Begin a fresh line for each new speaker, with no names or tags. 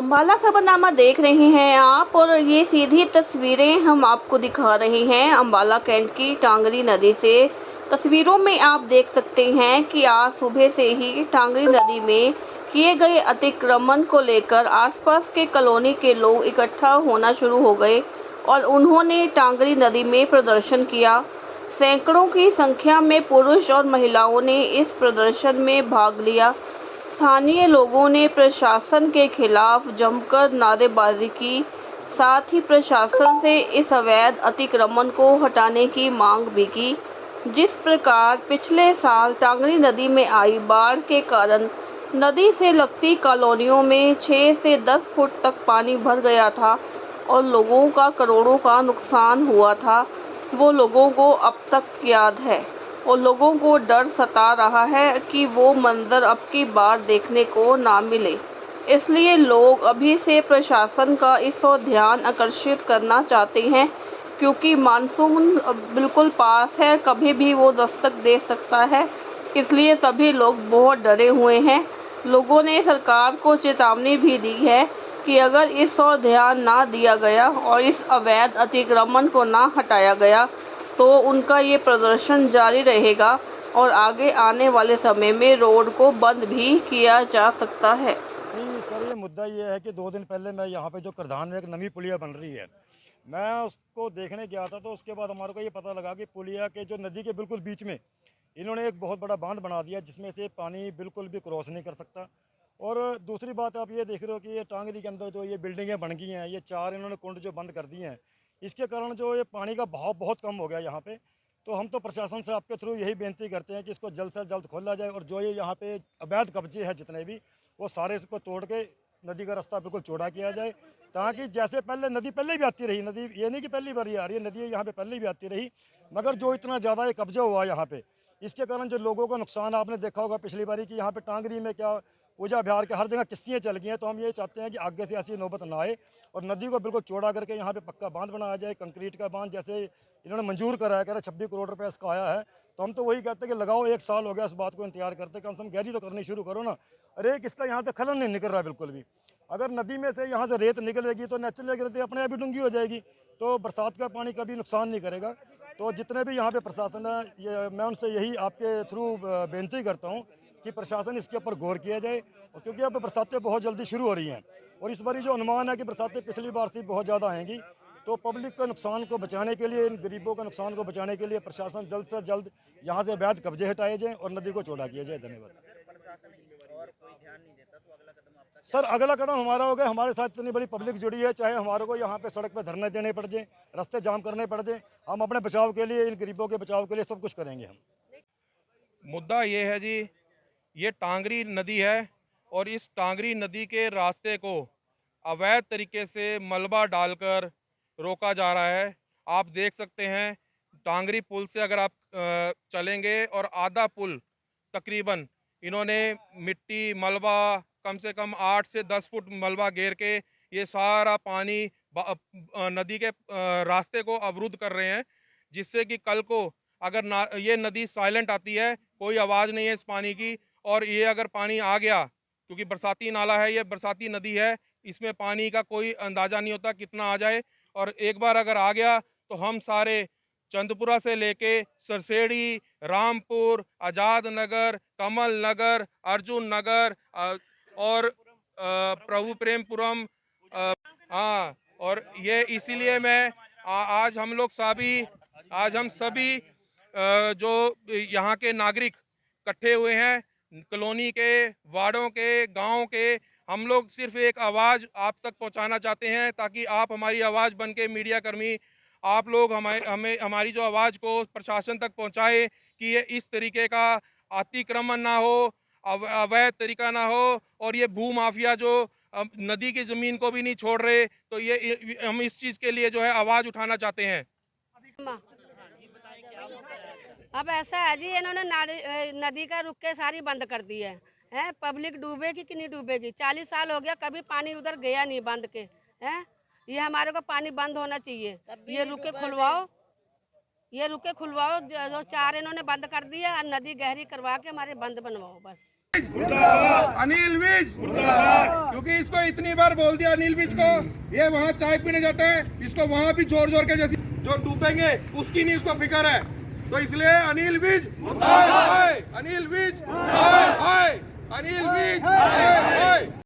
अम्बाला खबरनामा देख रहे हैं आप और ये सीधी तस्वीरें हम आपको दिखा रहे हैं अम्बाला कैंट की टांगरी नदी से। तस्वीरों में आप देख सकते हैं कि आज सुबह से ही टांगरी नदी में किए गए अतिक्रमण को लेकर आसपास के कॉलोनी के लोग इकट्ठा होना शुरू हो गए और उन्होंने टांगरी नदी में प्रदर्शन किया। सैकड़ों की संख्या में पुरुष और महिलाओं ने इस प्रदर्शन में भाग लिया। स्थानीय लोगों ने प्रशासन के खिलाफ जमकर नारेबाजी की, साथ ही प्रशासन से इस अवैध अतिक्रमण को हटाने की मांग भी की। जिस प्रकार पिछले साल टांगरी नदी में आई बाढ़ के कारण नदी से लगती कॉलोनियों में 6 से 10 फुट तक पानी भर गया था और लोगों का करोड़ों का नुकसान हुआ था, वो लोगों को अब तक याद है और लोगों को डर सता रहा है कि वो मंजर अब की बार देखने को ना मिले। इसलिए लोग अभी से प्रशासन का इस ओर ध्यान आकर्षित करना चाहते हैं, क्योंकि मानसून बिल्कुल पास है, कभी भी वो दस्तक दे सकता है। इसलिए सभी लोग बहुत डरे हुए हैं। लोगों ने सरकार को चेतावनी भी दी है कि अगर इस ओर ध्यान ना दिया गया और इस अवैध अतिक्रमण को ना हटाया गया तो उनका ये प्रदर्शन जारी रहेगा और आगे आने वाले समय में रोड को बंद भी किया जा सकता है।
नहीं सर, ये मुद्दा ये है कि 2 दिन पहले मैं यहाँ पे जो करधान में एक नई पुलिया बन रही है, मैं उसको देखने गया था। तो उसके बाद हमारे को ये पता लगा कि पुलिया के जो नदी के बिल्कुल बीच में इन्होंने एक बहुत बड़ा बांध बना दिया, जिसमें से पानी बिल्कुल भी क्रॉस नहीं कर सकता। और दूसरी बात आप ये देख रहे हो कि ये टांगरी के अंदर जो ये बिल्डिंगें बन गई हैं, ये 4 इन्होंने कुंड जो बंद कर दिए हैं, इसके कारण जो ये पानी का बहाव बहुत कम हो गया यहाँ पे। तो हम तो प्रशासन से आपके थ्रू यही बेनती करते हैं कि इसको जल्द से जल्द खोला जाए और जो ये यहाँ पे अवैध कब्जे हैं जितने भी, वो सारे इसको तोड़ के नदी का रास्ता बिल्कुल चौड़ा किया जाए, ताकि जैसे पहले नदी पहले भी आती रही, नदी ये नहीं कि पहली बार ये आ रही है, नदी यहाँ पे पहले भी आती रही, मगर जो इतना ज़्यादा ये कब्जा हुआ यहाँ पे, इसके कारण जो लोगों का नुकसान आपने देखा होगा पिछली बारी कि यहाँ पे टांगरी में क्या पूजा बिहार के हर जगह किश्तियाँ चल गई हैं। तो हम ये चाहते हैं कि आगे से ऐसी नौबत ना आए और नदी को बिल्कुल चौड़ा करके यहाँ पे पक्का बांध बनाया जाए, कंक्रीट का बांध, जैसे इन्होंने मंजूर करा है, कह रहे 26 करोड़ रुपये इसका आया है। तो हम तो वही कहते हैं कि लगाओ, 1 साल हो गया इस बात को इंतजार करते, कम से कम गहरी तो करनी शुरू करो ना। अरे किसका यहाँ से खनन नहीं निकल रहा है बिल्कुल भी। अगर नदी में से यहाँ से रेत निकलेगी तो नेचुरल रेत अपने आप ही डूंगी हो जाएगी, तो बरसात का पानी कभी नुकसान नहीं करेगा। तो जितने भी यहाँ पे प्रशासन है, ये मैं उनसे यही आपके थ्रू बेनती करता हूँ कि प्रशासन इसके ऊपर गौर किया जाए, और क्योंकि अब बरसातें बहुत जल्दी शुरू हो रही हैं और इस बार जो अनुमान है कि बरसातें पिछली बार से बहुत ज़्यादा आएंगी। तो पब्लिक का नुकसान को बचाने के लिए, इन गरीबों का नुकसान को बचाने के लिए प्रशासन जल्द से जल्द यहाँ से अवैध कब्जे हटाए जाएँ और नदी को चौड़ा किया जाए। धन्यवाद। सर, अगला कदम हमारा होगा, हमारे साथ इतनी बड़ी पब्लिक जुड़ी है, चाहे हमारे को यहाँ पे सड़क पे धरने देने पड़ जाए, रास्ते जाम करने पड़ जाए, हम अपने बचाव के लिए, इन गरीबों के बचाव के लिए सब कुछ करेंगे। हम
मुद्दा ये है जी, ये टांगरी नदी है और इस टांगरी नदी के रास्ते को अवैध तरीके से मलबा डालकर रोका जा रहा है। आप देख सकते हैं टांगरी पुल से अगर आप चलेंगे और आधा पुल तकरीबन इन्होंने मिट्टी मलबा कम से कम 8 से 10 फुट मलबा घेर के ये सारा पानी नदी के रास्ते को अवरुद्ध कर रहे हैं, जिससे कि कल को अगर ये नदी साइलेंट आती है, कोई आवाज़ नहीं है इस पानी की, और ये अगर पानी आ गया, क्योंकि बरसाती नाला है, ये बरसाती नदी है, इसमें पानी का कोई अंदाज़ा नहीं होता कितना आ जाए, और एक बार अगर आ गया तो हम सारे चंदपुरा से लेके सरसेड़ी, रामपुर, आज़ाद नगर, कमल नगर, अर्जुन नगर और प्रभु प्रेमपुरम, हाँ, और ये इसीलिए मैं आज हम सभी जो यहाँ के नागरिक इकट्ठे हुए हैं, कॉलोनी के, वार्डों के, गांव के, हम लोग सिर्फ एक आवाज़ आप तक पहुंचाना चाहते हैं, ताकि आप हमारी आवाज़ बन के मीडिया कर्मी आप लोग हमारी जो आवाज़ को प्रशासन तक पहुंचाए कि ये इस तरीके का अतिक्रमण ना हो, अवैध तरीका ना हो, और ये भू माफिया जो नदी की ज़मीन को भी नहीं छोड़ रहे, तो ये हम इस चीज़ के लिए जो है आवाज़ उठाना चाहते हैं।
अब ऐसा है जी, इन्होंने नदी का रुक के सारी बंद कर दी है। पब्लिक डूबेगी कि नहीं डूबेगी? 40 साल हो गया, कभी पानी उधर गया नहीं बंद के। हैं, ये हमारे को पानी बंद होना चाहिए। ये रुके खुलवाओ, जो 4 इन्होंने बंद कर दिया और नदी गहरी करवा के हमारे बंद बनवाओ बस।
अनिल विज, क्योंकि इसको इतनी बार बोल दिया अनिल विज को, ये वहाँ चाय पीने जाता है, इसको वहाँ भी जोर जोर के जैसे जो डूबेंगे उसकी नहीं इसको फिक्र है। तो इसलिए अनिल विज, अनिल विज, अनिल विज।